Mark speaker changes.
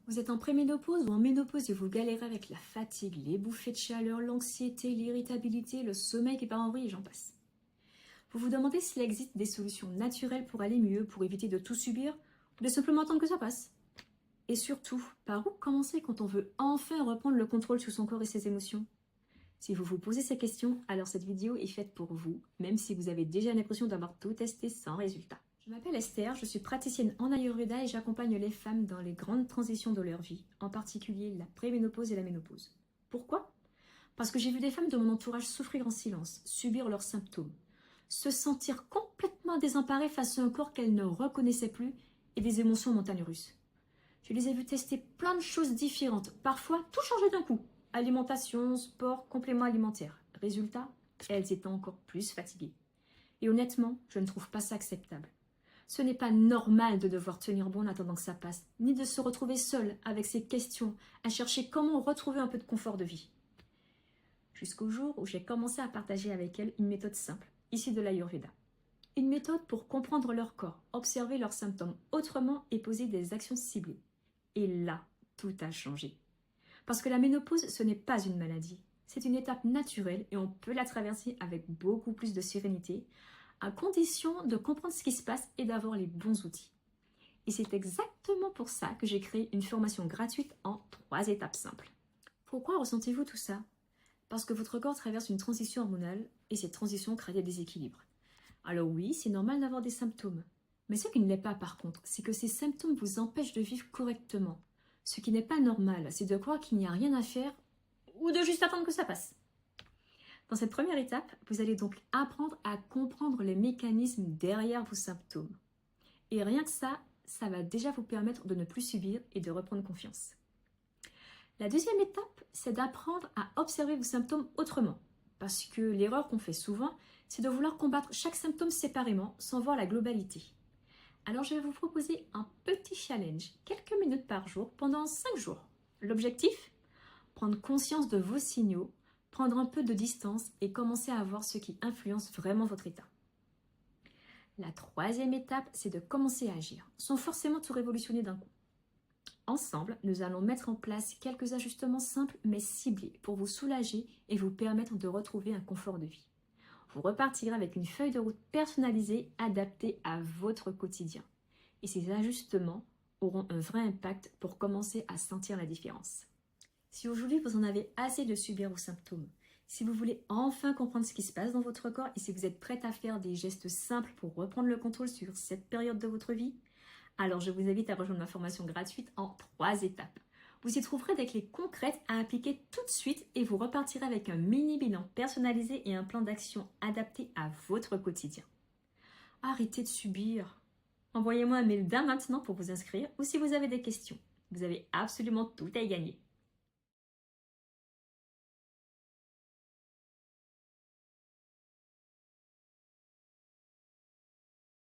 Speaker 1: Vous êtes en préménopause ou en ménopause et vous galérez avec la fatigue, les bouffées de chaleur, l'anxiété, l'irritabilité, le sommeil qui part en vrille et j'en passe. Vous vous demandez s'il existe des solutions naturelles pour aller mieux, pour éviter de tout subir ou de simplement attendre que ça passe. Et surtout, par où commencer quand on veut enfin reprendre le contrôle sur son corps et ses émotions? Si vous vous posez ces questions, alors cette vidéo est faite pour vous, même si vous avez déjà l'impression d'avoir tout testé sans résultat. Je m'appelle Esther, je suis praticienne en Ayurveda et j'accompagne les femmes dans les grandes transitions de leur vie, en particulier la préménopause et la ménopause. Pourquoi? Parce que j'ai vu des femmes de mon entourage souffrir en silence, subir leurs symptômes, se sentir complètement désemparées face à un corps qu'elles ne reconnaissaient plus et des émotions en montagnes russes. Je les ai vues tester plein de choses différentes, parfois tout changer d'un coup. Alimentation, sport, compléments alimentaires. Résultat, elles étaient encore plus fatiguées. Et honnêtement, je ne trouve pas ça acceptable. Ce n'est pas normal de devoir tenir bon en attendant que ça passe, ni de se retrouver seule avec ces questions, à chercher comment retrouver un peu de confort de vie. Jusqu'au jour où j'ai commencé à partager avec elles une méthode simple, issue de l'Ayurveda. Une méthode pour comprendre leur corps, observer leurs symptômes autrement et poser des actions ciblées. Et là, tout a changé. Parce que la ménopause, ce n'est pas une maladie. C'est une étape naturelle et on peut la traverser avec beaucoup plus de sérénité, à condition de comprendre ce qui se passe et d'avoir les bons outils. Et c'est exactement pour ça que j'ai créé une formation gratuite en 3 étapes simples. Pourquoi ressentez-vous tout ça? Parce que votre corps traverse une transition hormonale et cette transition crée des déséquilibres. Alors oui, c'est normal d'avoir des symptômes. Mais ce qui ne l'est pas par contre, c'est que ces symptômes vous empêchent de vivre correctement. Ce qui n'est pas normal, c'est de croire qu'il n'y a rien à faire ou de juste attendre que ça passe. Dans cette première étape, vous allez donc apprendre à comprendre les mécanismes derrière vos symptômes. Et rien que ça va déjà vous permettre de ne plus subir et de reprendre confiance. La deuxième étape, c'est d'apprendre à observer vos symptômes autrement. Parce que l'erreur qu'on fait souvent, c'est de vouloir combattre chaque symptôme séparément sans voir la globalité. Alors je vais vous proposer un petit challenge, quelques minutes par jour, pendant 5 jours. L'objectif? Prendre conscience de vos signaux, prendre un peu de distance et commencer à voir ce qui influence vraiment votre état. La troisième étape, c'est de commencer à agir, sans forcément tout révolutionner d'un coup. Ensemble, nous allons mettre en place quelques ajustements simples mais ciblés pour vous soulager et vous permettre de retrouver un confort de vie. Vous repartirez avec une feuille de route personnalisée adaptée à votre quotidien. Et ces ajustements auront un vrai impact pour commencer à sentir la différence. Si aujourd'hui vous en avez assez de subir vos symptômes, si vous voulez enfin comprendre ce qui se passe dans votre corps et si vous êtes prête à faire des gestes simples pour reprendre le contrôle sur cette période de votre vie, alors je vous invite à rejoindre ma formation gratuite en 3 étapes. Vous y trouverez des clés concrètes à appliquer tout de suite et vous repartirez avec un mini bilan personnalisé et un plan d'action adapté à votre quotidien. Arrêtez de subir. Envoyez-moi un mail dès maintenant pour vous inscrire ou si vous avez des questions. Vous avez absolument tout à y gagner.